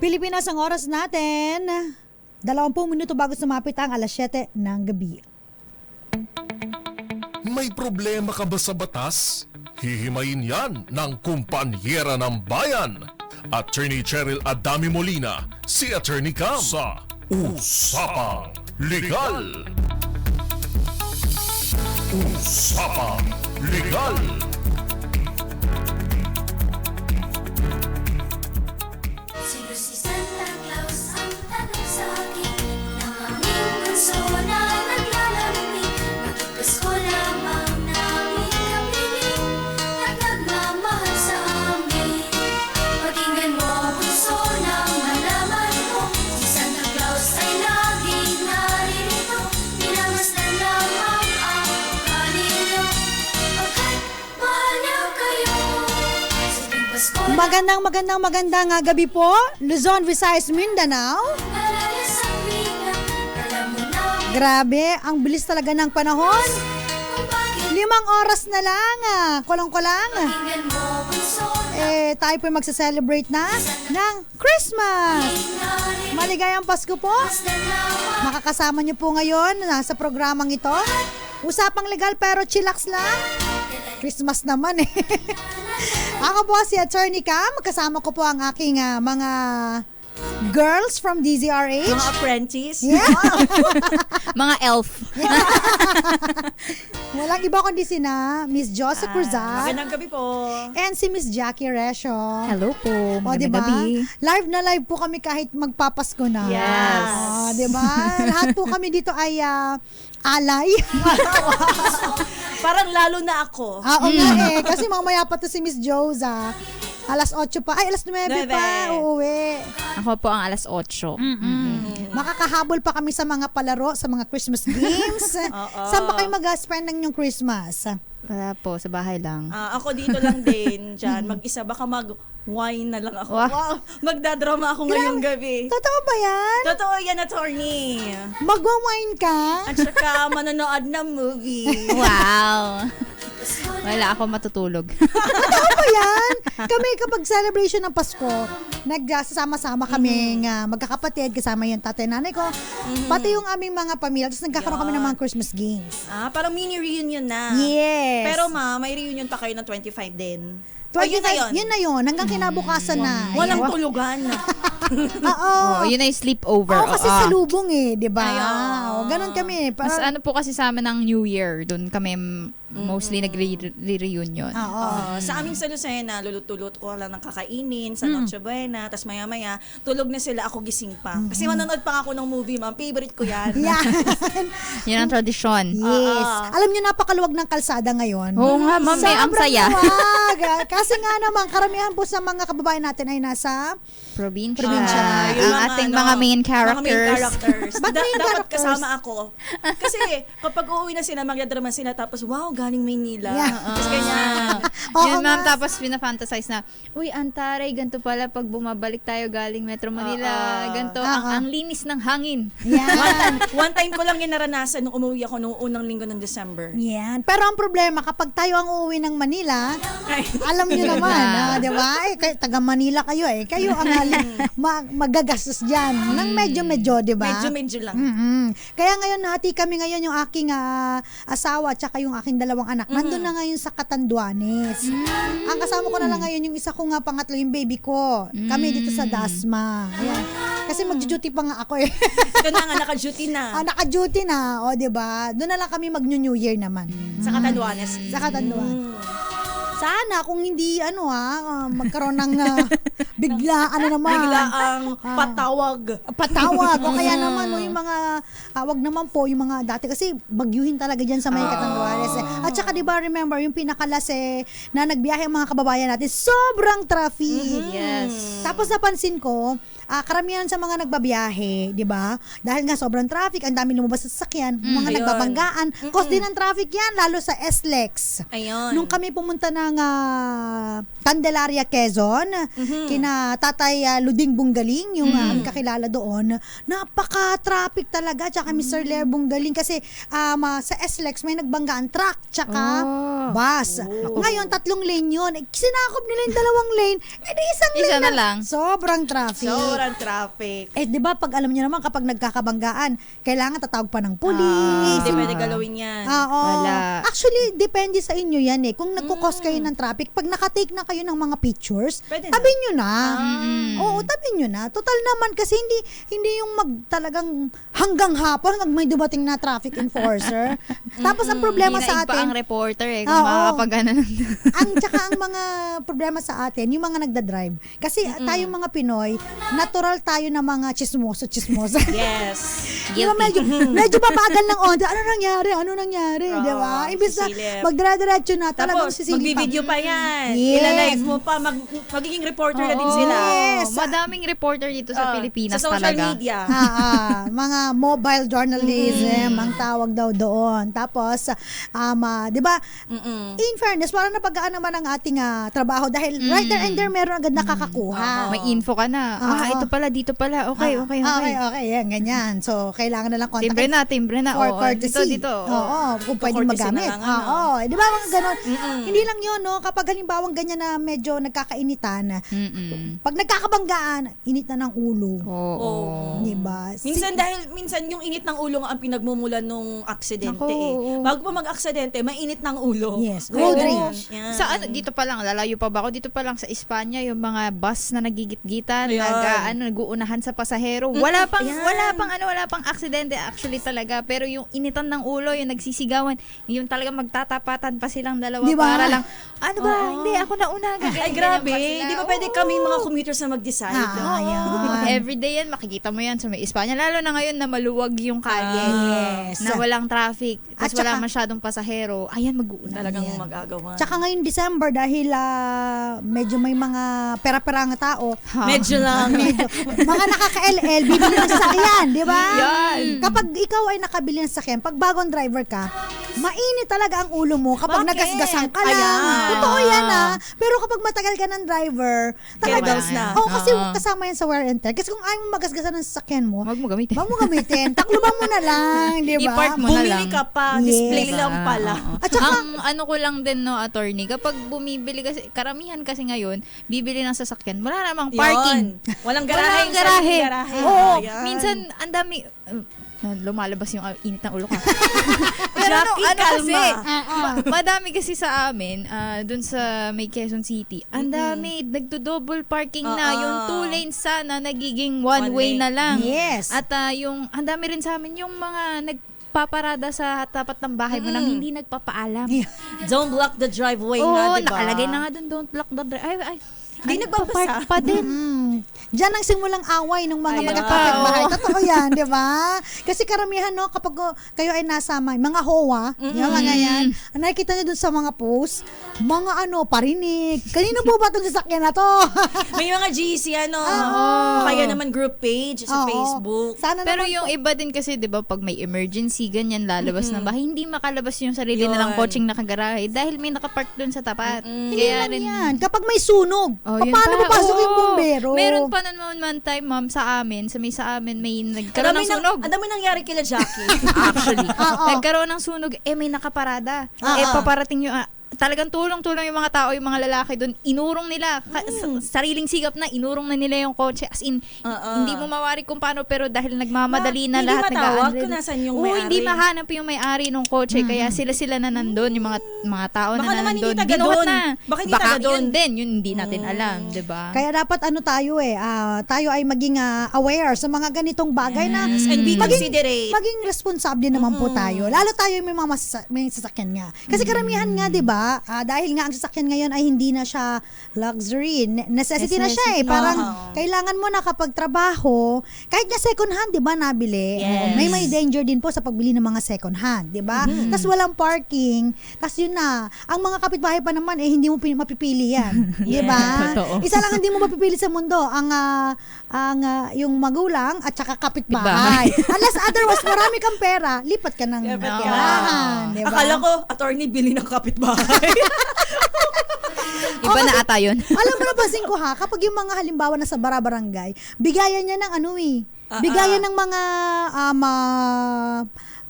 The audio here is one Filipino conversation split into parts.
Pilipinas ang oras natin. 20 minuto bago sumapit ang alas 7 ng gabi. May problema ka ba sa batas? Hihimayin yan ng kumpanyera ng bayan. Attorney Cheryl Adami Molina, si Attorney Cam sa Usapang Legal. Usapang Legal. Sino si Santa Claus ang tanong sa'kin? Nang aming bunso na naglalambing, bakit Pasko lamang namin kapiling at nagmamahal sa amin? Pakinggan mo bunso nang malaman mo, si Santa Claus ay laging naririto, pinamasdan lamang ang kanino, pagkat mahal niya kayo. Sa tuwing Pasko Magandang gabi po, Luzon, Visayas, Mindanao. nalalas ang bigla, alam mo na Grabe, ang bilis talaga ng panahon. kung bakit 5 oras na lang, kulang-kulang. pakinggan mo bunso Tayo po magsa-celebrate na ng Christmas. narin Maligayang Pasko po. masdan lamang Makakasama niyo po ngayon sa programang ito. Usapang legal pero chillax lang. Christmas naman eh. Ako po si Attorney Cam. Kasama ko po ang aking mga girls from DZRH. Mga apprentice. Yeah. Mga elf. Walang iba kundi sina Miss Josa Cruzat Magandang gabi po. and si Miss Jackie Resio. Hello po. O, Magandang diba? gabi. Live na live po kami kahit magpapasko na. Yes. O, diba? Lahat po kami dito ay alay. Parang lalo na ako. Oo nga eh. Kasi mamaya pa to si Miss Josa. Alas 8 pa. Ay, alas 9 pa. 9. Uuwi. Ako po ang alas 8. Makakahabol pa kami sa mga palaro, sa mga Christmas games. Saan ba kayo mag-spend ng inyong Christmas? Wala po, sa bahay lang. Ako dito lang din, dyan. Mag-isa, baka mag-wine na lang ako. Wow. Wow. Magdadrama ako ngayong gabi. Totoo ba yan? Totoo yan, attorney. Magwa-wine ka? At saka manonood ng movie. Wow. Wala ako matutulog. Totoo ba yan? Kami kapag celebration ng Pasko, nagsasama-sama kaming magkakapatid, kasama yung tatay nanay ko, pati yung aming mga pamilya. Tapos nagkakaroon kami ng mga Christmas games. Parang mini reunion na. Yes. Pero may reunion pa kayo ng 25 din. 25, yun na yun. Hanggang kinabukasan na. Walang Ayan. tulugan. Oo. Oh, yun ay sleepover. Oo, kasi salubong eh, di ba? Ay, oo. Ganun kami. Mas ano po kasi sa amin ng New Year, doon kami mostly nagre-reunion. Oo. Sa aming sa Lucena, lulutulot ko lang ng kakainin sa Noche Buena, tapos maya-maya, tulog na sila, ako gising pa. Kasi manonood pa ako ng movie, ma'am. Favorite ko yan. Yan. Yun ang tradisyon. Yes. Alam nyo, napakaluwag ng kalsada ngayon. Oo nga, ma'am, eh, ang Sobrang saya. luwag. Kasi nga naman, karamihan po sa mga kababayan natin ay nasa Probinsya. Probinsya. Yung Ang ating mga main characters. Mga main characters. Ba't main Dapat characters? kasama ako. Kasi kapag uuwi na sila, magdadrama sila, tapos wow, galing Maynila. Yeah. Tapos ganyan. Oo Yun, ma'am, nga. tapos pinafantasize na, uy, antaray, ganito pala pag bumabalik tayo galing Metro Manila. Ganito, ang linis ng hangin. Yan. One time ko lang yung naranasan nung umuwi ako nung unang linggo ng December. Yan. Pero ang problema, kapag tayo ang uuwi ng Manila, alam nyo naman, di ba? Taga Manila kayo eh. Kayo ang magagastos dyan. Nang medyo-medyo, di ba? Medyo-medyo lang. Kaya ngayon, hati kami ngayon yung aking asawa at yung aking 2 anak. Nandun na ngayon sa Catanduanes. Ang kasama ko na lang ngayon yung isa ko nga pangatlo, yung baby ko. Kami dito sa Dasma. Ayan. Kasi mag-duty pa nga ako eh. Ito na nga, naka-duty na. Naka-duty na, o di ba? Doon na lang kami mag-New Year naman. Sa Catanduanes. Sa Catanduanes. Sana kung hindi magkaroon ng bigla Biglaang patawag. O kaya naman yung mga wag naman po yung mga dati kasi bagyuhin talaga diyan sa may Catanduanes. At saka 'di ba remember yung pinakalas na nagbiyahe ang mga kababayan natin, sobrang traffic. Yes. Tapos napansin ko, karamihan sa mga nagbabiyahe, 'di ba? Dahil nga sobrang traffic, ang dami lumabas sa sasakyan, mga Ayun. nagbabanggaan. Cause din ng traffic 'yan lalo sa SLEX. Ayun. Nung kami pumunta ng ng Candelaria, Quezon, kina Tatay Luding Bunggaling, yung aming kakilala doon. Napaka-traffic talaga, tsaka Mr. Ler Bunggaling kasi sa SLEX may nagbanggaan truck, tsaka bus. Ngayon, 3 lane yun. Sinakop nila yung 2 lane, edi isang Isa lane na lang. Sobrang traffic. Sobrang traffic. Di ba pag alam niyo naman kapag nagkakabanggaan, kailangan tatawag pa ng pulis. Hindi pwede galawin yan. Oo. Wala. Actually, depende sa inyo yan eh. Kung nagkukos kayo ng traffic, pag nakatake na kayo ng mga pictures, Pwede na. tabi nyo na. Oo, tabi nyo na. Total naman kasi hindi yung talagang hanggang hapon hanggang may dumating na traffic enforcer. Tapos ang problema Hindi sa na iba ang atin, reporter kung Oo. makakapag ano. tsaka ang mga problema sa atin, yung mga nagda-drive. Kasi tayong mga Pinoy, natural tayo na mga chismoso. Yes. Di ba, medyo babagal ng onte. Ano nangyari? Di ba? Imbis na sisilip. magdira-diretso na, talagang Tapos, sisilip pa. magbibideo pa yan. Yes. Ilalive mo pa, magiging reporter na din sila. Yes. Madaming reporter dito sa Pilipinas sa social talaga. media. Mga mobile journalism ang tawag daw doon. Tapos, 'di ba? In fairness, parang napagkaan naman ang ating trabaho dahil right there and there meron agad nakakakuha. May info ka na. Ito pala, dito pala. Okay. Okay, yan, ganyan. So, kailangan na lang contact. Timbre na. For Oo, courtesy. Dito. Oo, kung pwedeng courtesy na magamit. lang, ano? Oo, di ba mga ganon? Hindi lang yun, no? Kapag halimbawang ganyan na medyo nagkakainitan, pag nagkakabanggaan, init na ng ulo. Oo. Di ba? Minsan yung init ng ulo nga ang pinagmumulan nung aksidente Nako, oo. Bago pa mag-aksidente, mainit ng ulo. Yes, Kaya road ganun. rage. Yan. Sa dito pa lang, lalayo pa ba ako? Dito pa lang sa Espanya, yung mga bus na nagigit-gitan, Ayan. naguunahan sa pasahero. Wala pang Ayan. wala pang aksidente actually talaga, pero yung initan ng ulo, yung nagsisigawan, yung talaga magtatapatan pa silang dalawa Di ba? para lang, ano ba? Hindi ako nauna. Ay, grabe. Di ba pwede kami mga commuters na mag-decide? Ayan. Everyday yan, makikita mo yan sa may Espanya. Lalo na ngayon na maluwag yung kalye. Yes. Na walang traffic. At Tapos wala saka- masyadong pasahero. Ayan, mag-uuna. Talagang Ayan. magagawa. Tsaka ngayon December dahil medyo may mga pera-perang tao, Medyo lang. mga nakaka-LL, bibili ng sasakyan, di ba? Yan. Kapag ikaw ay nakabili ng sasakyan, pag bagong driver ka, mainit talaga ang ulo mo kapag Bakit? nagasgasan ka lang. Ayan. Totoo yan pero kapag matagal ka ng driver, Chemicals na. Kasi Oo. kasama yan sa wear and tear. Kasi kung ayaw mo magasgasan ng sasakyan mo, Huwag mo gamitin. wag mo gamitin. Takluban mo na lang, di ba? I-park mo na Bumili lang. ka pa, Yes. display lang Diba? pala. Oo. At saka- ang ano ko lang din no, attorney, kapag bumibili kasi, karamihan kasi ngayon, bibili ng sasakyan, wala namang parking. Yun. Walang garahe. Walang garahe. Oo. Ayan. Minsan, ang dami, lumalabas yung init ng ulo ko. Jackie, kalma. Madami kasi sa amin, dun sa may Quezon City, ang dami, nagdo-double parking na. Oo. Yung 2 lanes sana, nagiging one way na lang. Yes. At yung, ang dami rin sa amin, yung mga nagpaparada sa tapat ng bahay mo nang hindi nagpapaalam. Don't block the driveway Oo, nga, diba? nakalagay na nga dun, don't block the drive. Ay, Di nagbabasa. nagpa-park pa din. Diyan ang simulang away ng mga Ayun. magkakapitbahay. Oo. Totoo yan, di ba? Kasi karamihan, no, kapag kayo ay nasa mga HOA, yung mga yan, nakikita nyo dun sa mga post, mga parinig. Kanino po ba itong sasakyan na to? May mga GC, kaya naman group page Oo. sa Facebook. Sana Pero naman yung iba din kasi, 'di ba, pag may emergency ganyan lalabas ng bahay, hindi makalabas yung sarili Yun. nilang kotseng nakagarahe dahil may nakapark doon sa tapat. hindi Kaya lang rin yan. Kapag may sunog, yun paano pa. papasok yung Oo. bumbero? Meron pa naman one time, ma'am, sa amin may nagkaroon ng sunog. Ang dami nangyari kila Jackie. Actually. Oo. Nagkaroon ng sunog, may nakaparada. Oo. Paparating yung, talagang tulong-tulong yung mga tao, yung mga lalaki doon. Inurong nila, sariling sigap na, inurong na nila yung kotse. As in, hindi mo mawari kung paano, pero dahil nagmamadali na Hindi lahat, matawag kung nasan yung may-ari. hindi mahanap yung may-ari ng kotse, kaya sila na nandun, yung mga tao Baka na naman nandun. hindi taga Binuhat doon. na. Baka hindi taga doon. yun din, yun hindi natin alam, di ba? Kaya dapat tayo tayo ay maging aware sa mga ganitong bagay na Yes, and be considerate. maging responsable naman po tayo. Lalo tayo may mga may sasakyan nga. Kasi karamihan nga, 'di ba? Dahil nga ang sasakyan ngayon ay hindi na siya luxury, necessity na siya eh. Necessity. Parang kailangan mo na kapag trabaho, kahit nga second hand, 'di ba, nabili. Yes. May danger din po sa pagbili ng mga second hand, 'di ba? Tapos walang parking. Tapos yun na, ang mga kapitbahay pa naman hindi mo mapipili yan, 'di ba? Totoo. Isa lang hindi mo mapipili sa mundo, ang yung magulang at saka kapitbahay. Unless otherwise marami kang pera, lipat ka ng Lipat ka. tirahan, di ba? Akala ko, attorney, bili ng kapitbahay. Iba na ata yun. Alam mo, napansin ko ha, kapag yung mga halimbawa na sa barangay, bigayan niya ng bigayan ng mga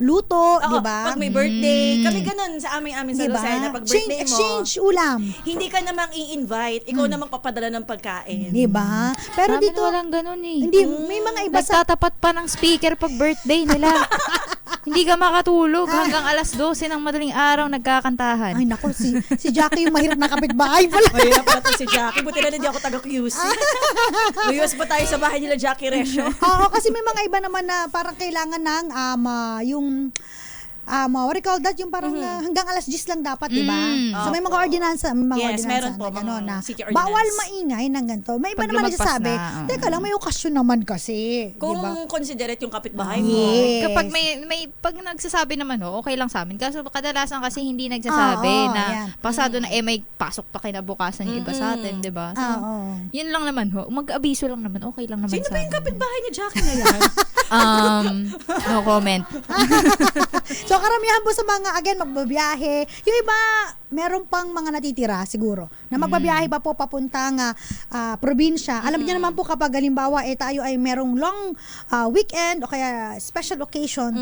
luto, di ba? Pag may birthday, kami ganun sa amin sa Diba? Lucena. Pag birthday mo, Exchange ulam. hindi ka namang i-invite, ikaw na magpapadala ng pagkain. Di ba? Pero Pero dito, walang ganun eh. hindi, may mga iba sa... Nagtatapat pa ng speaker pag birthday nila. Hindi ka makatulog hanggang alas 12 ng madaling araw nagkakantahan. Ay, naku, si Jackie yung mahirap na kapitbahay pala. Mahirap pala to si Jackie. Buti na hindi ako taga-QC. Luyos ba tayo sa bahay nila Jackie Resyo? Oo, kasi may mga iba naman na parang kailangan ng what do you call that? Yung parang hanggang alas 10 lang dapat, di ba? So may mga ordinansa, Yes, meron po, na gano'n mga na city ordinance. bawal maingay ng ganito. May iba Pag naman lumagpas nagsasabi, na, teka lang, may okasyon naman kasi. Kung di ba? considerate yung kapitbahay mo. Yes. Kapag may pag nagsasabi naman okay lang sa amin. Kaso kadalasan kasi hindi nagsasabi Oo, na yan. pasado na may pasok pa kinabukasan yung iba sa atin, 'di ba? So, Oo. yun lang naman mag-abiso lang naman. Okay lang naman Sino sa ba yung amin. kapitbahay ni Jackie na yan? No comment. So karamihan po sa mga, again, magbabiyahe. Yung iba, meron pang mga natitira siguro na magbabiyahe pa po papuntang probinsya. Alam niyo naman po kapag halimbawa tayo ay merong long weekend o kaya special occasion,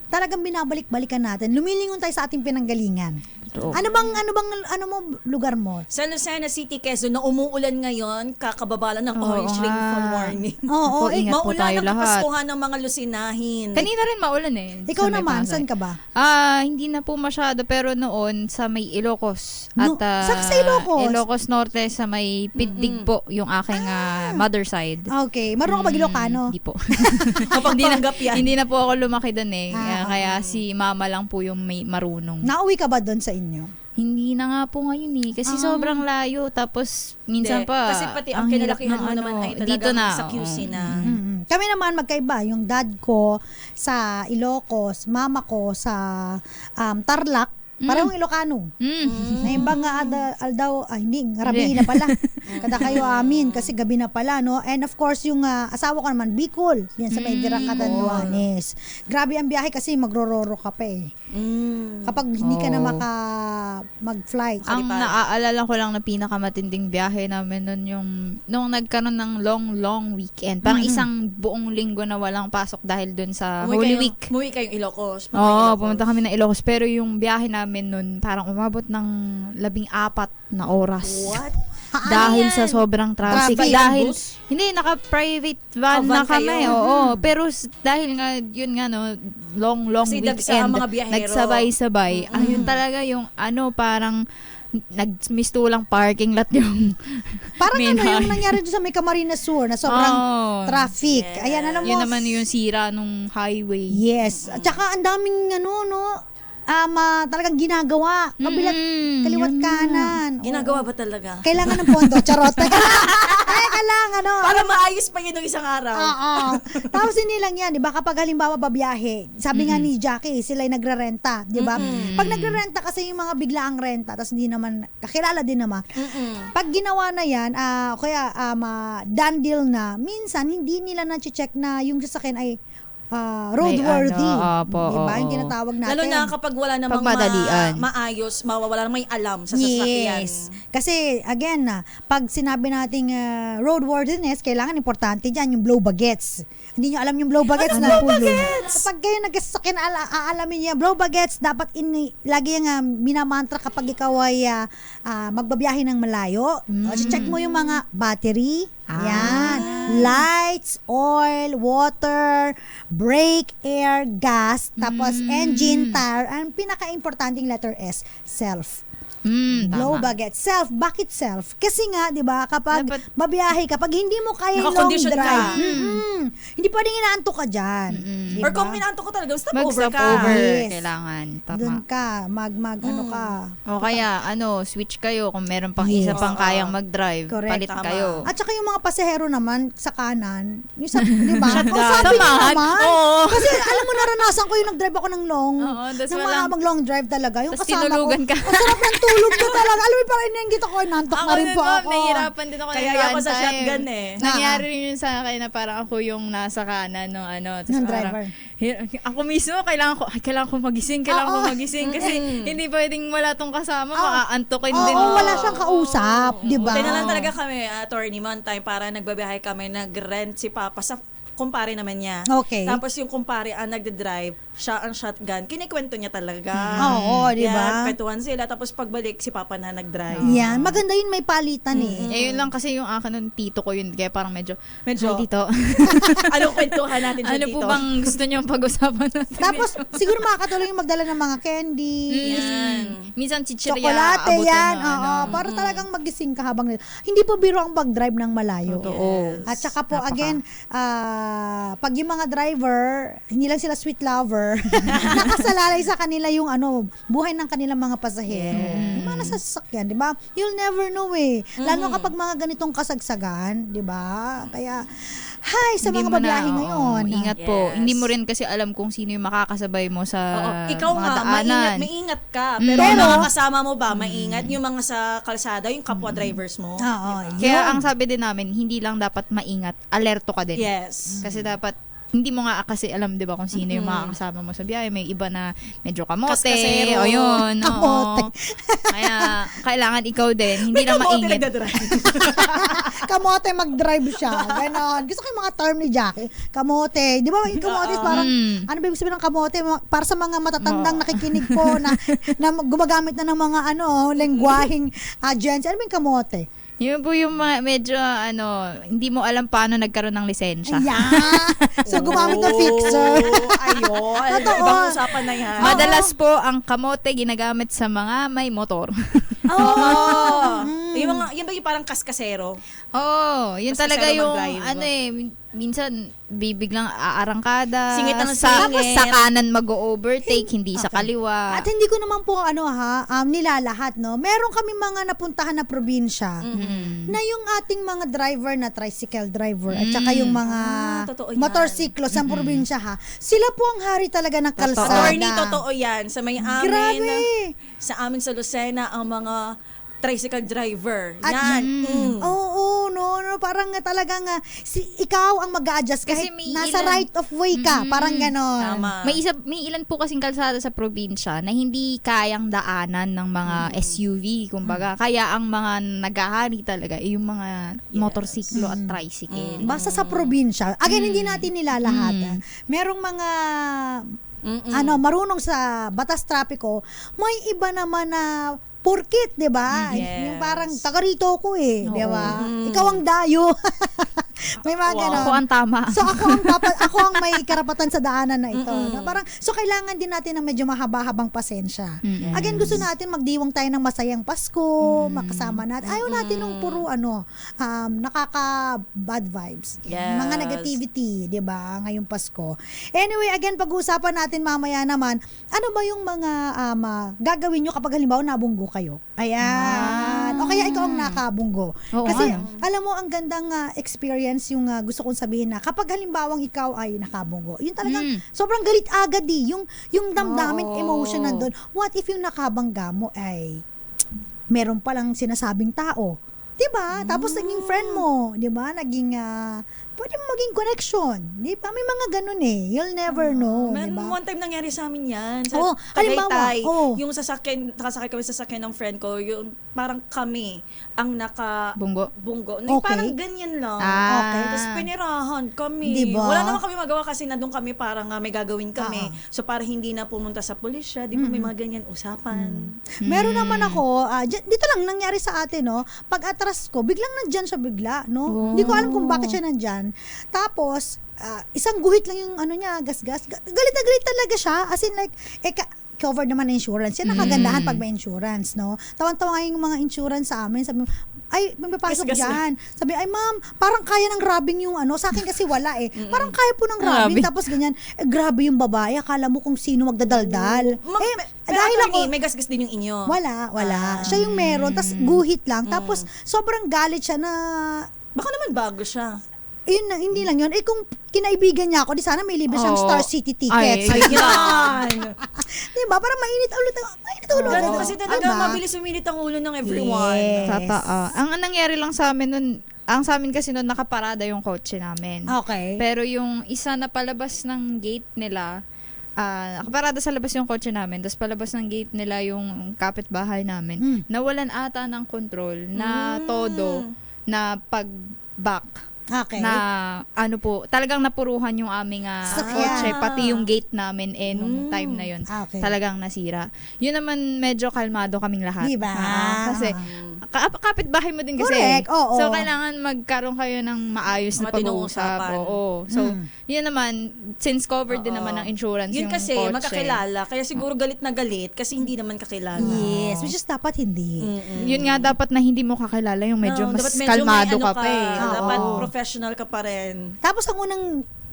talagang binabalik-balikan natin. Lumilingon tayo sa ating pinanggalingan. Totoo. Ano mo lugar mo? Sa Lucena City, Quezon, na umuulan ngayon, kakababa lang ng Oo orange nga. rainfall warning. Oo, Ingat po Maulan tayo ang lahat. kapaskuhan ng mga Lucinahin. Kanina rin maulan eh. ikaw sa may naman, Pasay. saan ka ba? Hindi na po masyado pero noon sa may Ilocos. No, At sa Ilocos? Ilocos Norte sa may Piddig po yung aking mother side. Okay, marunong ka ba Ilocano? Hindi po. Kapag tinanggap yan. Hindi na po ako lumaki doon eh. Ah, Kaya si mama lang po yung may marunong. Nauwi ka ba doon sa inyo? Hindi na nga po ngayon eh. Kasi sobrang layo. Tapos minsan Hindi. pa. Kasi pati ang hirap kinalakihan ng mo naman ay talagang dito na. sa QC na. Kami naman magkaiba. Yung dad ko sa Ilocos, mama ko sa Tarlac, parehong Ilocano. Na iba nga hindi, gabi na pala. Kada kayo amin kasi gabi na pala, no? And of course, yung asawa ko naman, Bicol. Yan sa may Dirang Catanduanes. Grabe ang biyahe kasi magrororo ka pa eh. Kapag hindi ka na mag-flight. Ang naaalala ko lang na pinakamatinding biyahe namin nun yung nung nagkaroon ng long weekend. Parang isang buong linggo na walang pasok dahil dun sa Holy Week. Umuwi kayong Ilocos. Oo, pumunta kami ng Ilocos. Pero yung biyahe namin nun, parang umabot ng 14 na oras. What? Dahil sa sobrang traffic. Traffic. Dahil, Bus? hindi, naka-private van Van na kami. kayo? Oo, pero dahil nga, yun nga, no, long Kasi weekend. sa mga biyahero. Nagsabay-sabay. Ayun talaga yung, parang, nagmistulang parking lot yung Parang main yung highway. nangyari doon sa may Camarines Sur na sobrang Oo. traffic. Yes. Ayan, alam mo. Yun naman yung sira nung highway. Yes. At saka ang daming talagang ginagawa. Kabilat, kaliwat yun kanan. Ginagawa ba talaga? Kailangan ng pondo. Charot. Kailangan, Para maayos pa yun ng isang araw. Oo. Tapos hindi lang yan, 'di ba? Kapag halimbawa babiyahe, sabi nga ni Jackie, sila ay nagrerenta, 'di ba? Pag nagrerenta kasi yung mga biglaang renta, tapos hindi naman kakilala din naman. Pag ginawa na 'yan, kaya done deal na, minsan hindi nila na-check na yung sasakyan ay roadworthy. opo, Diba? Yung oo. tinatawag natin. Lalo na kapag wala namang Pagmadalian. maayos, mawawala namang may alam sa sasakyan. Yes. Kasi, again, pag sinabi nating roadworthiness, kailangan importante dyan yung blow bagets. Hindi nyo alam yung blow bagets na pulo. Kapag kayo nagkasakyan, aalamin niya, blow bagets, dapat lagi yung minamantra kapag ikaw ay magbabiyahe ng malayo. So, check mo yung mga battery, yan, lights, oil, water, brake, air, gas, tapos engine, tire, ang pinaka-importanting letter S, self. Blow Tama. bagets. Self. Bakit self? Kasi nga, di ba, kapag Dapat- mabiyahe, kapag hindi mo kaya yung long Naka-condition ka. drive, hindi pwedeng inaantok ka dyan. Di Or ba? kung minanto ko talaga, stop over Mag-stop ka. over. Yes. Kailangan. Doon Tama. ka, ano ka. O kaya, switch kayo kung meron pang Yes. isa pang kayang mag-drive. Correct. Palit Tama. kayo. At saka yung mga pasahero naman sa kanan, yung sa, di ba? Shotgun. Sabi niyo Samahan. naman. Oo. Kasi alam mo, naranasan ko yung nag-drive ako ng long, Oo, tas ng mga walang- long drive talaga. Yung Tas kasama ko, tinulugan ka. ang sarap ng natutulog na talaga. Alam mo, parang inanggit ako, nantok na rin po ako. Nahihirapan din ako. Kaya nag-run ako sa time. shotgun eh. Nangyari rin yun sa akin na parang ako yung nasa kanan ng ano. Tas Ng parang, driver. Ako mismo, kailangan ko magising. Kasi hindi pwedeng wala tong kasama. Maaantokin din. Oo, wala siyang kausap, di ba? Buti na lang talaga kami, attorney, one time, para nagbabiyahe kami, nag-rent si Papa sa kumpare naman niya. Okay. Tapos yung kumpare ang nagde-drive, siya ang shotgun, kinikwento niya talaga. Oo, di ba? Yan, kwentuhan sila, tapos pagbalik, si Papa na nag-drive. Yan, maganda yun, may palitan eh. Yun lang kasi yung akin ng tito ko yun. Kaya parang medyo, Hi, tito. Anong kwentuhan natin dyan, Ano Tito? po bang gusto niyo pag-usapan natin? Tapos, siguro makakatulong yung magdala ng mga candies, Minsan chichirya, tsokolate, abutan yan. ng Oo, para talagang magising ka habang hindi po biro ang mag-drive ng malayo. Totoo. At saka po, again, pag yung mga driver, hindi lang sila sweet lover, nakasalalay sa kanila yung buhay ng kanilang mga pasahero. Yung mga nasa sasakyan, di ba? You'll never know eh. Lalo kapag mga ganitong kasagsagan, di ba? Kaya, hi sa Hindi mga mo babiyahe na, ngayon. ingat po. Yes. Hindi mo rin kasi alam kung sino yung makakasabay mo sa Oo, ikaw mga nga, daanan. maingat ka. Pero yung mga kasama mo ba, maingat? Yung mga sa kalsada, yung kapwa drivers mo. Oo, Kaya yun. ang sabi din namin, hindi lang dapat maingat, alerto ka din. Yes. Kasi dapat hindi mo nga kasi alam 'di ba kung sino yung makakasama mo sa biyahe. May iba na medyo kamote. Kaskasero. O yun. oo. Kamote. Kaya kailangan ikaw din, hindi lang Kamote maingat. nagdadrive. Kamote mag-drive siya. Ganon. Gusto ko yung mga term ni Jackie. Kamote. Di ba yung kamote is parang, ano ba ibig sabihin ng kamote? Para sa mga matatandang nakikinig po na gumagamit na ng mga lengguaheng agency. Ano ba yung kamote? Yun po yung mga medyo hindi mo alam paano nagkaroon ng lisensya. Ayan. So, gumamit ng fixer. Ayun. Totoo. Ibang usapan na yan. Madalas po ang kamote ginagamit sa mga may motor. Oo. Yung mga, yun ba yung parang kaskasero? Oh, yun Basta talaga sila yung mag-drive. minsan bibiglang aarangkada. Singit ng sa, singit. sa kanan mag-overtake, hindi sa kaliwa. At hindi ko naman po nilalahat, no. Meron kami mga napuntahan na probinsya na yung ating mga driver na tricycle driver at saka yung mga totoo yan. motorsiklo sa probinsya sila po ang hari talaga ng kalsada. Attorney, totoo yan. Sa may amin, Grabe. sa amin sa Lucena, ang mga tricycle driver. At Yan. Oo, no, parang talagang ikaw ang mag-a-adjust Kasi kahit may nasa ilan- right of way ka, parang ganon. Tama. May ilan po kasing kalsada sa probinsya na hindi kayang daanan ng mga SUV, kumbaga. Kaya ang mga naghahari talaga ay yung mga motorsiklo at tricycle. Basta sa probinsya. Again, hindi natin nilalahat. Merong mga marunong sa batas trapiko, may iba naman na purkit, 'di ba? Yes. Yung parang taga rito ko 'di ba? Ikaw ang dayo. May mga ganon. Ako ang tama. So ako ang may karapatan sa daanan na ito. No? Parang so kailangan din natin ng medyo mahaba-habang pasensya. Again, gusto natin magdiwang tayo ng masayang Pasko, makasama natin. Ayaw natin ng puro nakaka bad vibes. Yes. Mga negativity, 'di ba? Ngayong Pasko. Anyway, again, pag-uusapan natin mamaya naman, ano ba yung mga gagawin nyo kapag halimbawa nabunggo kayo? Ayan. O kaya ikaw ang nakabunggo. Oo Kasi nga, no? alam mo, ang gandang experience yung gusto kong sabihin na kapag halimbawang ikaw ay nakabunggo, yun talagang sobrang galit agad yung damdamin, emotion nandun. What if yung nakabangga mo ay meron palang sinasabing tao? Diba? Tapos naging friend mo, diba? Naging pwede mo maging connection. Di ba? May mga ganun You'll never know. Diba? One time nangyari sa amin yan. Sa Oo, halimbawa, Tagaytay. oo. Yung nakasakay kami sa sasakyan ng friend ko, yung parang kami ang Bunggo. Bunggo. Okay. Parang ganyan lang. Ah. Okay. Tapos pinirahan kami. Diba? Wala naman kami magawa kasi nandun kami parang may gagawin kami. So para hindi na pumunta sa pulisya, di ba may mga ganyan usapan. Meron naman ako, dito lang nangyari sa atin, no? Pag atras ko, biglang nandyan siya bigla, no? Hindi ko alam kung bakit siya nandyan. Tapos, isang guhit lang yung niya, gas-gas. Galit na galit talaga siya. As in like, covered naman ng insurance. Yan nakagandahan pag may insurance, no? Tawan-tawa nga yung mga insurance sa amin. Sabi mo, ay, may papasok Gas-gas dyan. Sabi, ay ma'am, parang kaya ng grabbing yung sa akin kasi wala Parang kaya po ng grabbing. Tapos ganyan, grabe yung babae. Akala mo kung sino magdadaldal. Pero Dahil attorney, ako, may gasgas din yung inyo. wala. Siya yung meron. Tapos guhit lang. Tapos sobrang galit siya na Baka naman bago siya. yun na, hindi lang yun. Eh kung kinaibigan niya ako, di sana may libre siyang Oo. Star City tickets. Ay, Ayan. Diba? Parang mainit ulo. Ganun kasi talaga mabilis uminit ang ulo ng everyone. Yes. Totoo. Ang nangyari lang sa amin nun, ang sa amin kasi nun nakaparada yung kotse namin. Okay. Pero yung isa na palabas ng gate nila, nakaparada sa labas yung kotse namin, tapos palabas ng gate nila yung kapitbahay namin, nawalan ata ng control na todo na pag-back. Okay. Na ano po, talagang napuruhan yung aming Sasakyan. kotse, pati yung gate namin nung time na yun. Okay. Talagang nasira. Yun naman medyo kalmado kaming lahat. Diba? Kasi kapitbahay mo din kasi. Correct, oo. So kailangan magkaroon kayo ng maayos na Matinong pag-uusap. usapan. Oo. So yun naman, since covered din naman ng insurance Yun yung kasi, kotse. magkakilala. Kaya siguro galit na galit kasi hindi naman kakilala. Yes, which is dapat hindi. Yun nga dapat na hindi mo kakilala yung medyo mas dapat medyo kalmado may ka pa eh. Dapat Oo. professional ka pa rin. Tapos ang unang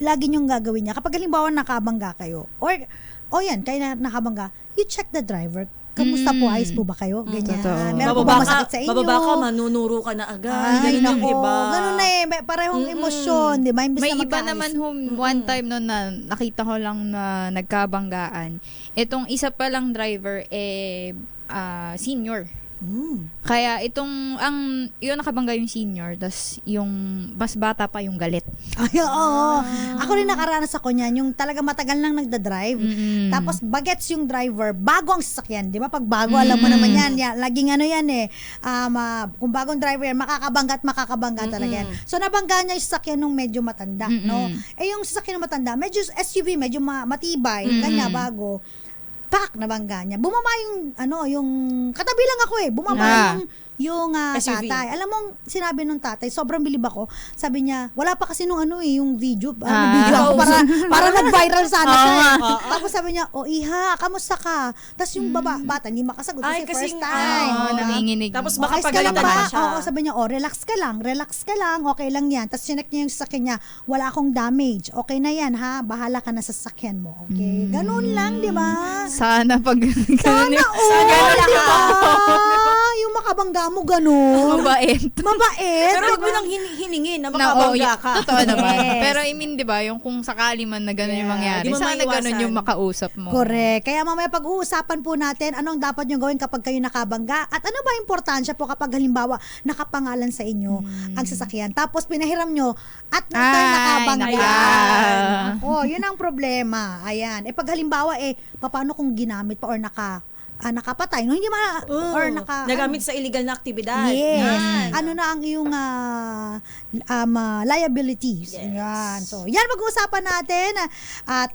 lagi niyong gagawin niya, kapag halimbawa nakabangga kayo, or, yan, kayo na nakabangga, you check the driver. Kamusta po? Ayos po ba kayo? Ganyan. Totoo. Meron po ba masakit sa inyo? Bababa ka, manunuro ka na agad. Ay, Ganun yung nako. iba. Ganun na eh. May parehong emosyon, di ba? Imbis May na iba magkaayos. naman one time no na nakita ko lang na nagkabanggaan. Itong isa pa lang driver senior. Kaya yun nakabangga yung senior, tas yung mas bata pa yung galit. Ay, oo. Ako rin nakaranas ako niyan, yung talaga matagal nang nagda-drive. Tapos bagets yung driver, bago ang sasakyan. Di ba? Pag bago, alam mo naman yan. Laging ano yan eh. Kung bagong driver yan, makakabangga at makakabangga talaga yan. So nabangga niya yung sasakyan nung medyo matanda. No? Eh yung sasakyan ng matanda, medyo SUV, medyo matibay, kanya bago. Nabangga niya. Bumaba yung katabi lang ako eh. Bumaba yung SUV. tatay. Alam mo, sinabi nung tatay, sobrang bilib ako. Sabi niya, wala pa kasi nung yung video. Video ako para nag-viral sana siya. Tapos sabi niya, iha, kamusta ka? Tapos yung bata, hindi makasagot kasi first time. Nanginginig. Tapos Ayos ka lang makapagalitan ba? na siya. Oo, sabi niya, relax ka lang, okay lang yan. Tapos sinek niya yung sasakyan niya, wala akong damage, okay na yan ha, bahala ka na sa sasakyan mo, okay? Ganun lang, di ba? Sana pag Sana ganun di lang ba? Yung makabangga mo, ganun. mabait. Mabait. Pero di wag mo ba? nang hiningin na Na, makabangga ka. Totoo naman. Yes. Pero I mean, di ba, yung kung sakali man na gano'n yung mangyari, di mo sana maiwasan. gano'n yung makausap mo. Correct. Kaya mamaya pag-uusapan po natin anong dapat nyo gawin kapag kayo nakabangga at ano ba importansya po kapag halimbawa nakapangalan sa inyo ang sasakyan tapos pinahiram nyo at kayo nakabangga. naka- Yun ang problema. Ayan. Pag halimbawa paano kung ginamit pa or nakapatay, no? Hindi or Nagamit sa illegal na aktibidad. Yes. Yan. Ano na ang iyong liabilities. Yes. Yan. So, yan pag-uusapan natin. At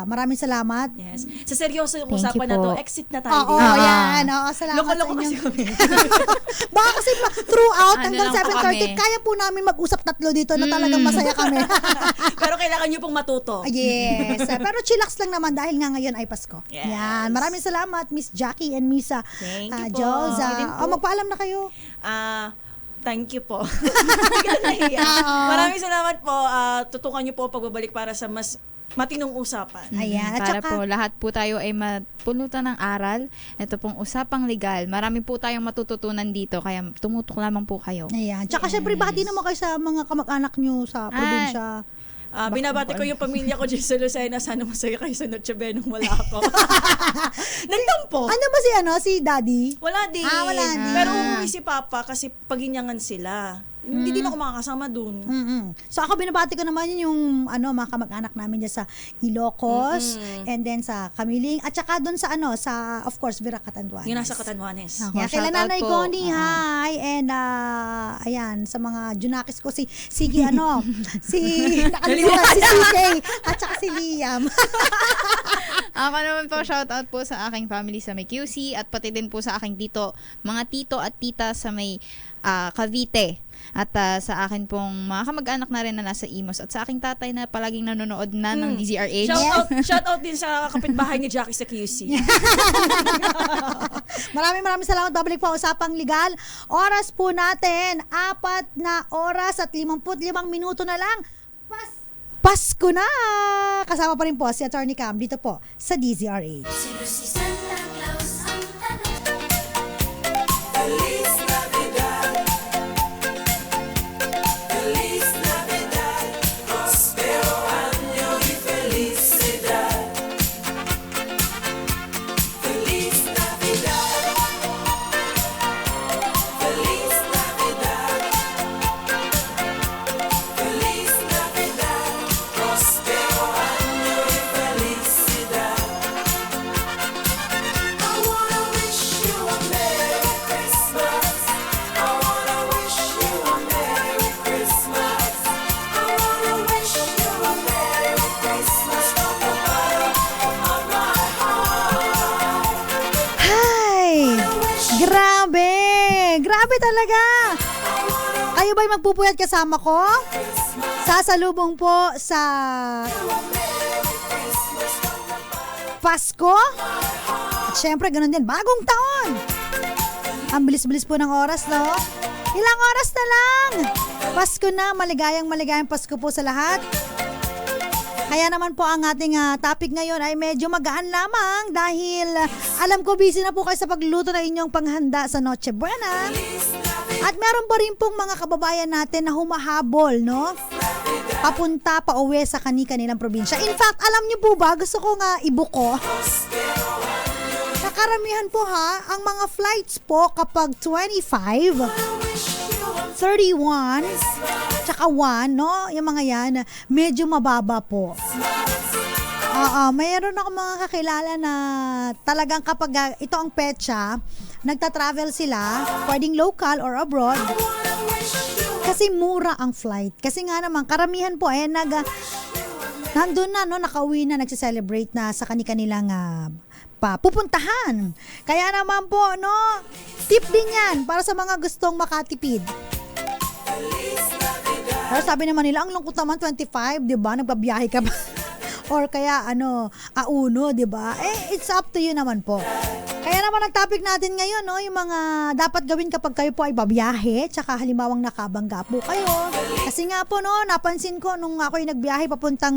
maraming salamat. Yes. Sa seryoso yung Thank usapan you na po. to, exit na tayo Oo, dito. yan. Oo, salamat Loko-loko sa kasi inyong... kami. Baka kasi throughout Ano hanggang lang po 7:30, kami. kaya po namin mag-usap tatlo dito na talagang masaya kami. Pero kailangan nyo pong matuto. Yes. Pero chillax lang naman dahil nga ngayon ay Pasko. Yes. Yan. Maraming salamat, Miss Jackie and Miss Thank you po. Joza. Thank you din po. Magpaalam na kayo. Thank you po. Maraming salamat po. Tutukan nyo po pagbabalik para sa mas matinong usapan. Ayan. At Para saka, po lahat po tayo ay mapulutan ng aral. Ito pong usapang legal. Marami po tayong matututunan dito. Kaya tumutok lamang po kayo. ayan. Tsaka syempre, bahati naman kayo sa mga kamag-anak nyo sa probinsya. Binabati ko yung pamilya ko dyan sa Lucena. Sana masaya kayo sa Noche Buena nung wala ako. Nagtampo. Ano ba si Daddy? Wala din. Wala din. Pero umuwi si Papa kasi paginyangan sila. Hindi din ako makakasama dun. So ako binabati ko naman yung mga kamag-anak namin dyan sa Ilocos and then sa Kamiling at saka doon sa sa of course Vera Catanduanes. Yung nasa Catanduanes. Yeah, kay Shout out Nanay po. Connie, hi. And ayan, sa mga Junakis ko si nakalimutan si CK at saka si Liam. Ako naman po, shout out po sa aking family sa may QC at pati din po sa aking mga tito at tita sa may Cavite. At sa akin pong mga kamag-anak na rin na nasa Imos at sa aking tatay na palaging nanonood na ng DZRH. Shout out din sa kapitbahay ni Jackie sa QC. Maraming salamat. Babalik po usapang legal. Oras po natin, 4 na oras at 55 minuto na lang. Pasko na! Kasama pa rin po si Attorney Cam dito po sa DZRH. Sino si Santa Claus ang tanong? Grabe talaga! Kayo ba'y magpupuyat kasama ko? Sasalubong po sa Pasko. At syempre, ganun din, bagong taon. Ang bilis-bilis po ng oras, no? Ilang oras na lang. Pasko na, maligayang Pasko po sa lahat. Kaya naman po ang ating topic ngayon ay medyo magaan lamang dahil alam ko busy na po kayo sa pagluto ng inyong panghanda sa Noche Buena. At meron pa rin pong mga kababayan natin na humahabol, no? Papunta, pauwi sa kani-kanilang probinsya. In fact, alam niyo po ba, gusto ko nga ibuko. Nakaramihan po ang mga flights po kapag 25, 31, tsaka 1, no? Yung mga yan, medyo mababa po. Mayroon ako mga kakilala na talagang kapag ito ang petsa, nagta-travel sila, pwedeng local or abroad, kasi mura ang flight. Kasi nga naman, karamihan po nandun na, no? Nakauwi na, nagsiselebrate na sa kanilang pupuntahan. Kaya naman po, no? Tip din yan para sa mga gustong makatipid. Pero sabi naman nila, ang lungkot naman 25, 'di ba? Nagbabiyahe ka ba? Or kaya auno, 'di ba? It's up to you naman po. Kaya naman ang topic natin ngayon, no, yung mga dapat gawin kapag kayo po ay babiyahe, tsaka halimbawang nakabangga po kayo. Kasi nga po, no, napansin ko nung ako'y nagbiyahe papuntang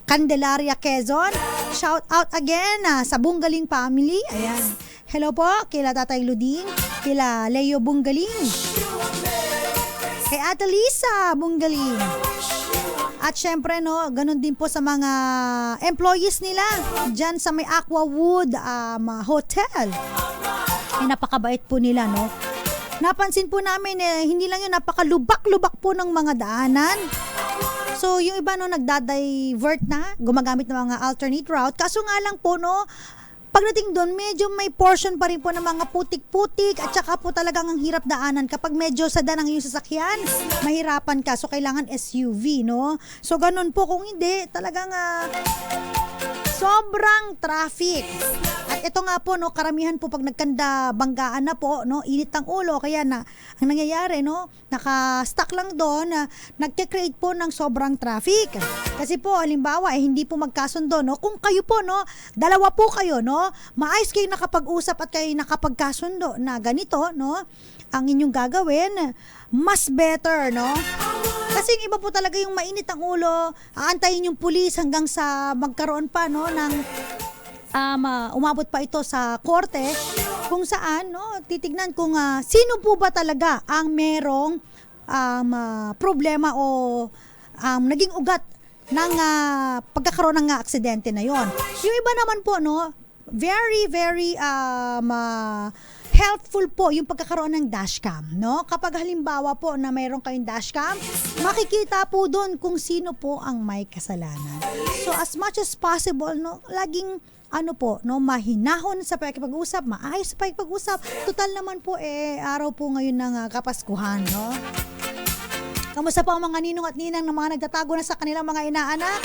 Candelaria, Quezon. Shout out again sa Bunggaling family. Ayan. Hello po kila Tatay Luding, kila Leo Bunggaling, kay Ate Lisa Bunggaling. At syempre, no, ganun din po sa mga employees nila dyan sa may Aquawood Hotel. Napakabait po nila, no. Napansin po namin, hindi lang yun, napakalubak-lubak po ng mga daanan. So, yung iba, no, nagda-divert na, gumagamit ng mga alternate route. Kaso nga lang po, no, pagdating doon, medyo may portion pa rin po ng mga putik-putik at saka po talagang ang hirap daanan. Kapag medyo sedan ang iyong sasakyan, mahirapan ka. So, kailangan SUV, no? So, ganun po. Kung hindi, talagang sobrang traffic. At ito nga po, no, karamihan po pag nagkanda banggaan na po, no, init ang ulo. Kaya na, ang nangyayari, no, naka-stuck lang doon, nagke-create po ng sobrang traffic. Kasi po, halimbawa, hindi po magkasundo, no? Kung kayo po, no, dalawa po kayo, no, maayos kayo nakapag-usap at kayo nakapagkasundo na ganito, no, ang inyong gagawin, mas better, no? Kasi yung iba po talaga yung mainit ang ulo, aantayin yung pulis hanggang sa magkaroon pa, no, ng umabot pa ito sa korte, kung saan, no, titignan kung sino po ba talaga ang merong problema o naging ugat ng pagkakaroon ng aksidente na yon. Yung iba naman po, no, very helpful po yung pagkakaroon ng dashcam, no? Kapag halimbawa po na mayroon kayong dashcam, makikita po doon kung sino po ang may kasalanan. So as much as possible, no, laging no, mahinahon sa pakikipag-usap, maayos sa pakikipag-usap. Total naman po araw po ngayon ng Kapaskuhan, no? Kamusta po ang mga ninong at ninang ng mga nagtatago na sa kanilang mga inaanak?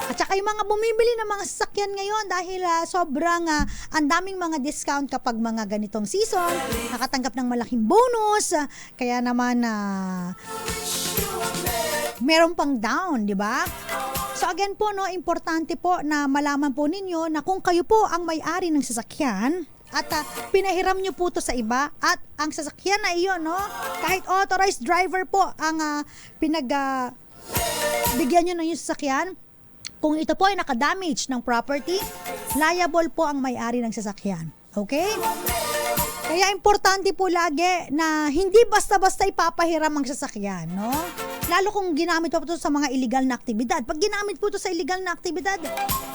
At saka yung mga bumibili ng mga sasakyan ngayon dahil sobrang ang daming mga discount kapag mga ganitong season, nakatanggap ng malaking bonus, kaya naman meron pang down, di ba? So again po, no, importante po na malaman po ninyo na kung kayo po ang may-ari ng sasakyan at pinahiram nyo po to sa iba at ang sasakyan na iyon, no, kahit authorized driver po ang bigyan nyo na yung sasakyan, kung ito po ay nakadamage ng property, liable po ang may-ari ng sasakyan. Okay? Kaya importante po lagi na hindi basta-basta ipapahiram ang sasakyan, no? Lalo kung ginamit po ito sa mga illegal na aktibidad. Pag ginamit po ito sa illegal na aktibidad,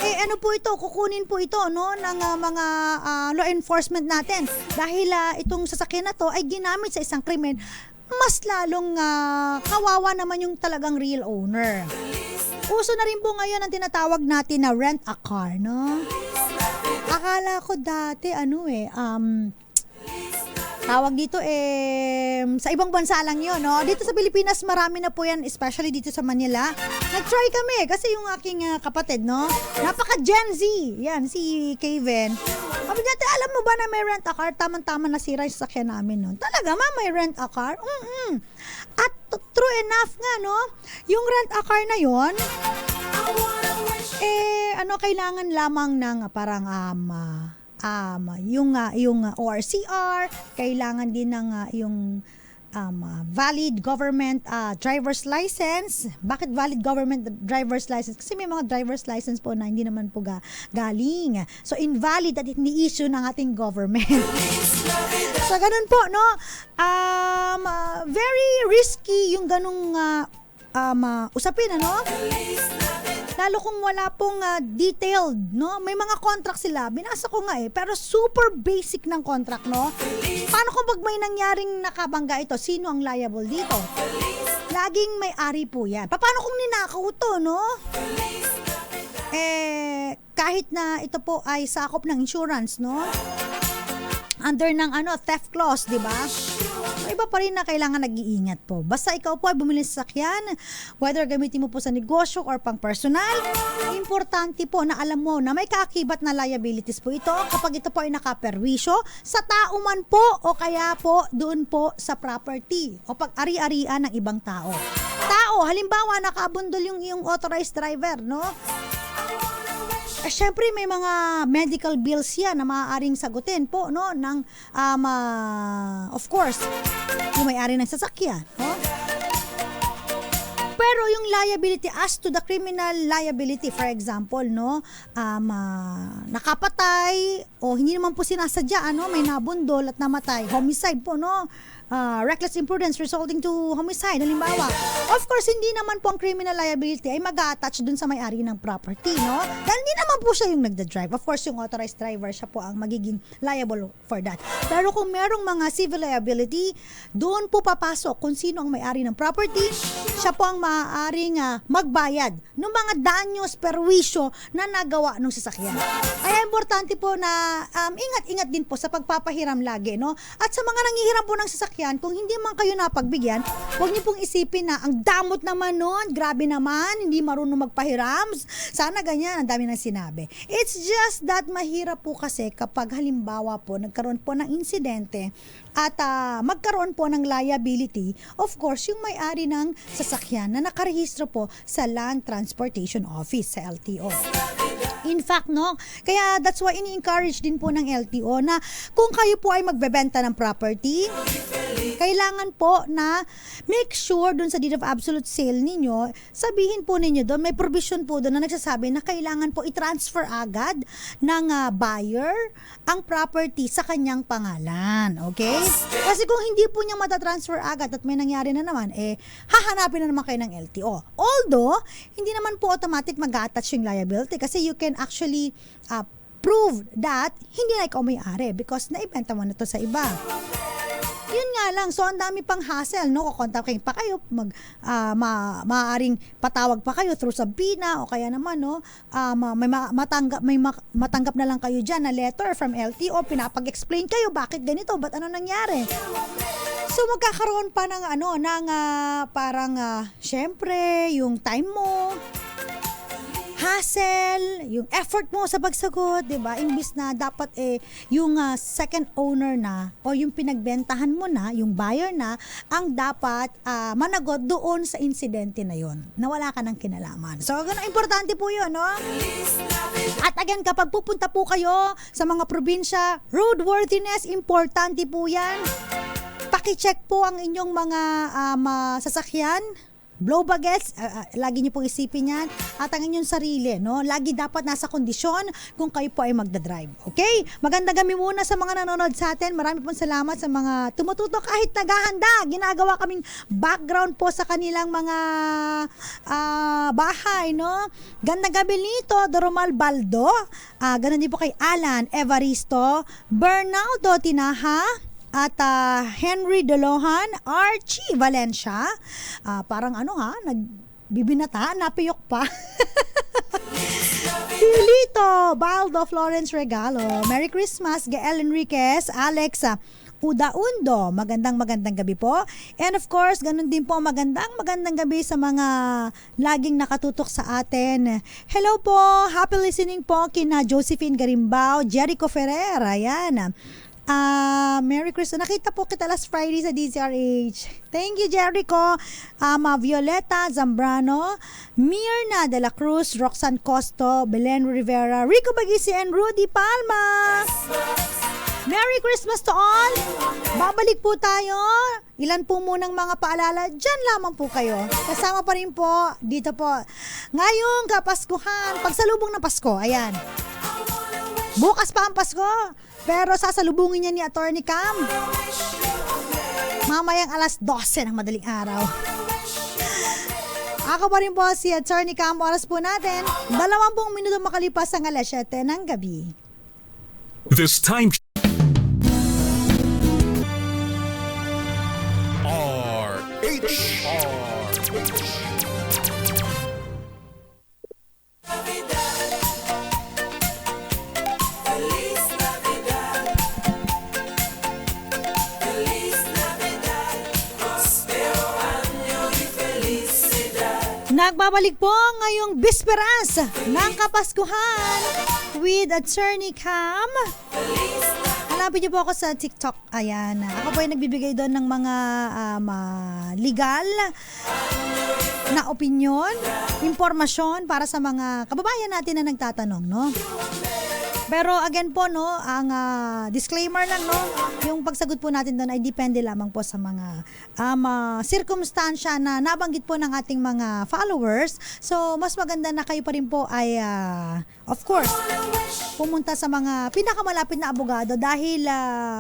ano po ito? Kukunin po ito, no, ng mga law enforcement natin. Dahil itong sasakyan na to ay ginamit sa isang krimen, mas lalong kawawa naman yung talagang real owner. Uso na rin po ngayon ang tinatawag natin na rent a car, no? Akala ko dati, tawag dito sa ibang bansa lang yun, no? Dito sa Pilipinas, marami na po yan, especially dito sa Manila. Nag-try kami kasi yung aking kapatid, no? Napaka Gen Z. Yan, si Kevin. Sabi niya, alam mo ba na may rent a car? Tama-tama nasira yung sasakyan namin nun. Talaga, ma, may rent a car? At true enough nga, no? Yung rent a car na yon, kailangan lamang ng parang yung ORCR, kailangan din ng yung valid government driver's license. Bakit valid government driver's license? Kasi may mga driver's license po na hindi naman po galing. So, invalid at hindi issue ng ating government. So, ganun po, no? Very risky yung ganung usapin, ano? Lalo kung wala pong detailed, no? May mga contract sila. Binasa ko nga pero super basic ng contract, no? Paano kung pag may nangyaring nakabangga ito, sino ang liable dito? Laging may-ari po yan. Paano kung ninakaw to, no? Kahit na ito po ay sakop ng insurance, no? Under ng theft clause, di ba? Iba pa rin na kailangan nag-iingat po. Basta ikaw po ay bumili sa sasakyan, whether gamitin mo po sa negosyo or pang personal, importante po na alam mo na may kaakibat na liabilities po ito kapag ito po ay nakaperwisyo sa tao man po o kaya po doon po sa property o pag-ari-arian ng ibang tao. Halimbawa, nakaabundol yung iyong authorized driver, no? Syempre may mga medical bills yan na maaaring sagutin po, no, ng of course yung may-ari ng sasakyan, no? Pero yung liability as to the criminal liability, for example, no, nakapatay o hindi naman po sinasadya, may nabundol at namatay, homicide po, no, reckless imprudence resulting to homicide, halimbawa. Of course, hindi naman po ang criminal liability ay mag-a-attach dun sa may-ari ng property, no? Dahil hindi naman po siya yung nagda-drive. Of course, yung authorized driver, siya po ang magiging liable for that. Pero kung merong mga civil liability, doon po papasok kung sino ang may-ari ng property, siya po ang maaaring magbayad ng mga danyos, perwisyo na nagawa ng sasakyan. Kaya importante po na ingat-ingat din po sa pagpapahiram lagi, no? At sa mga nanghihiram po ng sasakyan, kung hindi man kayo napagbigyan, huwag niyo pong isipin na ang damot naman nun, grabe naman, hindi marunong magpahiram. Sana ganyan, ang dami nang sinabi. It's just that mahirap po kasi kapag halimbawa po, nagkaroon po ng insidente at magkaroon po ng liability, of course, yung may-ari ng sasakyan na nakarehistro po sa Land Transportation Office, sa LTO. In fact, no, kaya that's why ini-encourage din po ng LTO na kung kayo po ay magbebenta ng property, kailangan po na make sure dun sa deed of absolute sale ninyo, sabihin po ninyo doon, may provision po doon na nagsasabi na kailangan po i-transfer agad ng buyer ang property sa kanyang pangalan. Okay? Kasi kung hindi po niya matatransfer agad at may nangyari na naman, hahanapin na naman kayo ng LTO. Although, hindi naman po automatic mag-attach yung liability kasi you can actually prove that hindi na ikaw may-ari because naibenta mo na to sa iba. Yun nga lang, so ang dami pang hassle, no? Kukontakin pa kayo, maaaring patawag pa kayo through Sabina o kaya naman, no? May matanggap na lang kayo dyan na letter from LTO, pinapag-explain kayo bakit ganito, ba't ano nangyari. So magkakaroon pa ng syempre, yung time mo, hassle, yung effort mo sa pagsagot, 'di ba? Imbis na dapat yung second owner na o yung pinagbentahan mo na, yung buyer na ang dapat managot doon sa insidente na 'yon. Na wala ka ng kinalaman. So, ganun importante po 'yon, no? At again, kapag pupunta po kayo sa mga probinsya, roadworthiness importante po 'yan. Paki-check po ang inyong mga sasakyan. Blow bagets, lagi niyo pong isipin yan. At ang inyong sarili, no? Lagi dapat nasa kondisyon kung kayo po ay magdadrive. Okay? Magandang gabi muna sa mga nanonood sa atin. Marami pong salamat sa mga tumututok kahit naghahanda. Ginagawa kaming background po sa kanilang mga bahay, no? Gandang gabi nito, Doromal Baldo. Ganon din po kay Alan Evaristo, Bernaldo Tinaha, at Henry Delohan, Archie Valencia, parang nagbibinata, napiyok pa. Pilito, Baldo Florence Regalo, Merry Christmas, Gael Enriquez, Alex Uda-Undo. Magandang gabi po. And of course, ganun din po magandang gabi sa mga laging nakatutok sa atin. Hello po, happy listening po kina Josephine Garimbao, Jericho Ferrer, ayan. Merry Christmas. Nakita po kita last Friday sa DZRH. Thank you, Jericho. Violeta Zambrano, Mirna De La Cruz, Roxanne Costo, Belen Rivera, Rico Bagisi, and Rudy Palma. Merry Christmas to all. Babalik po tayo. Ilan po munang mga paalala. Diyan lamang po kayo. Kasama pa rin po dito po. Ngayong Kapaskuhan, pagsalubong ng Pasko. Ayan. Bukas pa ang Pasko. Pero sasalubungin niya ni Attorney Cam mamayang alas 12 ng madaling araw. Ako pa rin po si Attorney Cam. Oras po natin 20 minuto makalipas ang alas 7 ng gabi. This time Nagbabalik po ngayong bisperas ng Kapaskuhan with Attorney Cam. Hanapin niyo po ako sa TikTok. Ayan. Ako po ay nagbibigay doon ng mga legal na opinion, impormasyon para sa mga kababayan natin na nagtatanong, no? Pero again po, no, ang disclaimer lang, no, yung pagsagot po natin doon ay depende lamang po sa mga sirkumstansya na nabanggit po ng ating mga followers. So, mas maganda na kayo pa rin po ay, of course, pumunta sa mga pinakamalapit na abogado dahil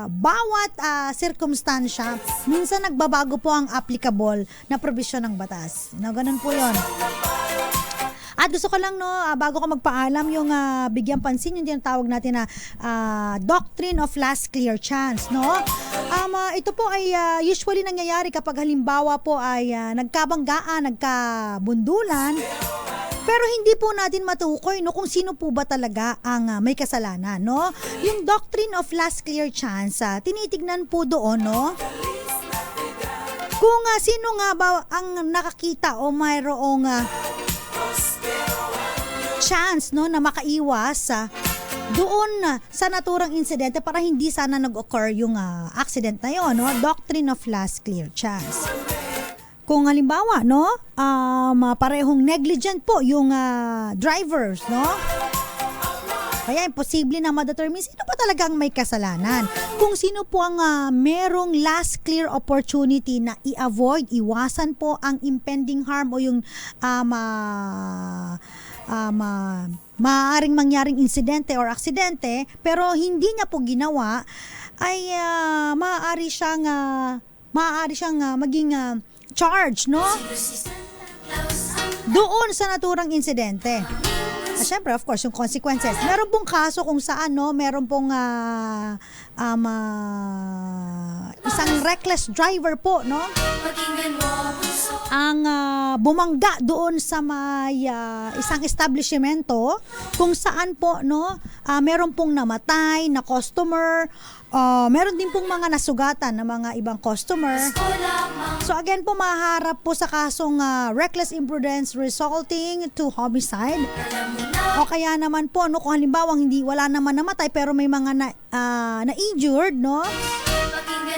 bawat sirkumstansya, minsan nagbabago po ang applicable na provision ng batas. No, ganun po yun. At gusto ko lang, no, bago ko magpaalam, yung bigyan pansin yung tinatawag natin na doctrine of last clear chance, no? Ito po ay usually nangyayari kapag halimbawa po ay nagkabanggaan, nagkabundulan, pero hindi po natin matukoy, no, kung sino po ba talaga ang may kasalanan, no? Yung doctrine of last clear chance, tinitignan po doon, no, kung sino nga ba ang nakakita o mayroong chance, no, na makaiwas doon sa naturang insidente para hindi sana nag-occur yung accident na yon, no? Doctrine of last clear chance. Kung halimbawa, no, parehong negligent po yung drivers, no? Kaya imposible na ma-determine sino pa talagang may kasalanan. Kung sino po ang merong last clear opportunity na i-avoid, iwasan po ang impending harm o yung maaaring mangyaring insidente or aksidente, pero hindi niya po ginawa, ay maaari siyang maging charge, no, doon sa naturang insidente. Siyempre, of course, yung consequences. Meron pong kaso kung saan, no, meron pong isang reckless driver po, no, ang bumangga doon sa may isang establishmento kung saan po, no, meron pong namatay na customer, meron din pong mga nasugatan na mga ibang customer. So again po, maharap po sa kasong reckless imprudence resulting to homicide. O kaya naman po, no, kung halimbawa wala naman namatay pero may mga na-injured, no?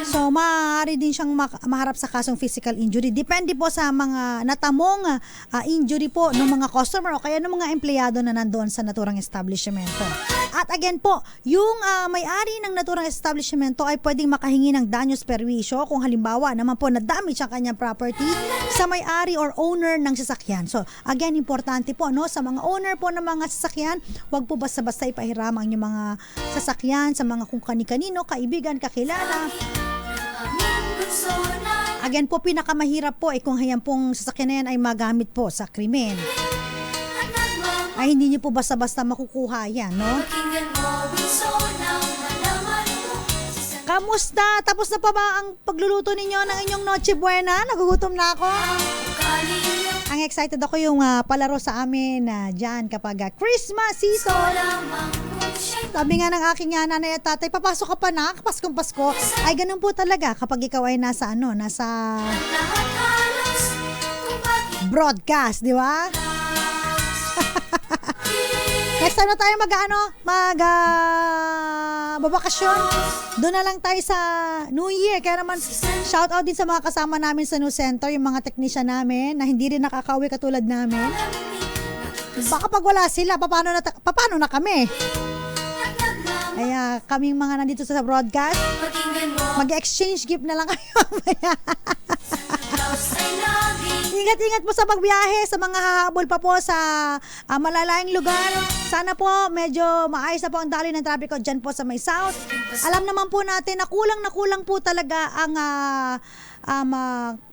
So, maaari din siyang maharap sa kasong physical injury. Depende po sa mga natamong injury po ng mga customer o kaya ng mga empleyado na nandoon sa naturang establishmento. At again po, yung may-ari ng naturang establishmento ay pwedeng makahingi ng danyos perwisyo kung halimbawa naman po na-damage ang kanyang property sa may-ari or owner ng sasakyan. So, again, importante po, no, sa mga owner po ng mga sasakyan, wag po basta-basta ipahiram ang inyong mga sasakyan sa mga kung kani-kanino, kaibigan, kakilala. Again po, pinakamahirap po kung hayan pong sasakyan na yan ay magamit po sa krimen. Ay hindi niyo po basta-basta makukuha yan, no? Kamusta? Tapos na pa ba ang pagluluto ninyo ng inyong Noche Buena? Nagugutom na ako. Ang excited ako yung palaro sa amin dyan kapag Christmas season. Sabi nga ng aking nanay at tatay, papasok ka pa na, Paskong Pasko. Ay, ganun po talaga kapag ikaw ay nasa Lahat halos kung bakit broadcast, di ba? Next time na tayo babakasyon. Doon na lang tayo sa New Year. Kaya naman, shout out din sa mga kasama namin sa New Center, yung mga technician namin na hindi rin nakakauwi katulad namin. Baka pag wala sila, paano na kami? Kaya kaming mga nandito sa broadcast, pakinggan mo mag-exchange gift na lang kayo. Claus ay laging Ingat-ingat po sa pagbiyahe, sa mga hahabol pa po sa malalayang lugar. Sana po medyo maayos na po ang daloy ng trapiko dyan po sa may south. Alam naman po natin na kulang po talaga ang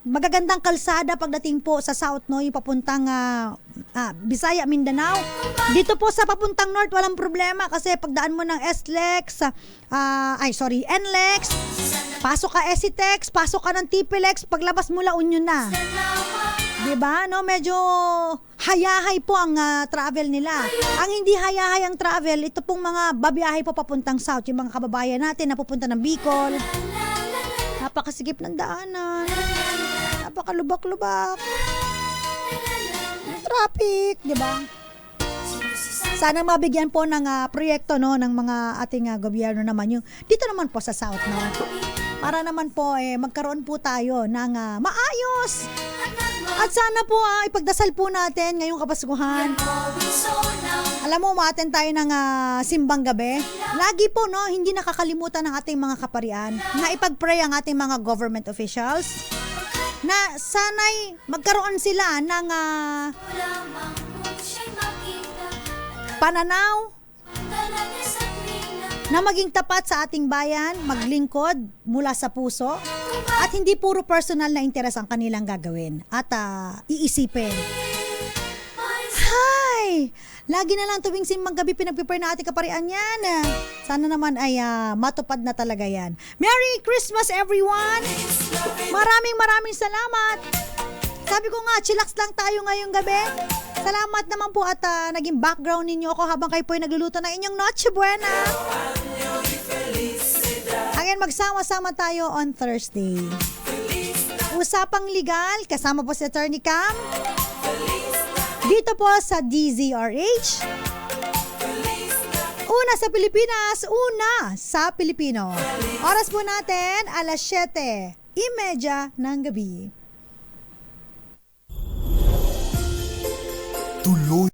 magagandang kalsada pagdating po sa south, no, yung papuntang Bisaya, Mindanao. Dito po sa papuntang north walang problema kasi pagdaan mo ng NLEX, pasok ka SCTEX, pasok ka ng TPLEX, paglabas mo La Union na. Diba? No, medyo hayahay po ang travel nila. Ang hindi hayahay ang travel, ito pong mga babiyahe po papuntang south, yung mga kababayan natin na pupunta ng Bicol. Napakasigip ng daanan. Napakalubak-lubak. Traffic, di ba? Sana mabigyan po ng proyekto, no, ng mga ating gobyerno naman yung dito naman po sa south, no. Para naman po magkaroon po tayo ng maayos. At sana po ipagdasal po natin ngayong Kapaskuhan. Alam mo, umaten tayo ng simbang gabi. Lagi po, no, hindi nakakalimutan ng ating mga kaparian na ipag-pray ang ating mga government officials na sana'y magkaroon sila ng pananaw na maging tapat sa ating bayan, maglingkod mula sa puso, at hindi puro personal na interes ang kanilang gagawin at iisipin. Hay! Lagi na lang tuwing simbang gabi pinagpipray na ating kaparian yan. Sana naman ay matupad na talaga yan. Merry Christmas everyone! Maraming salamat! Sabi ko nga, chillax lang tayo ngayong gabi. Salamat naman po at naging background ninyo ako habang kayo po ay nagluluto ng inyong Noche Buena. Again, magsama-sama tayo on Thursday. Usapang Legal, kasama po si Attorney Cam. Dito po sa DZRH. Una sa Pilipinas, una sa Pilipino. Oras po natin, 7:30 ng gabi. Tuloy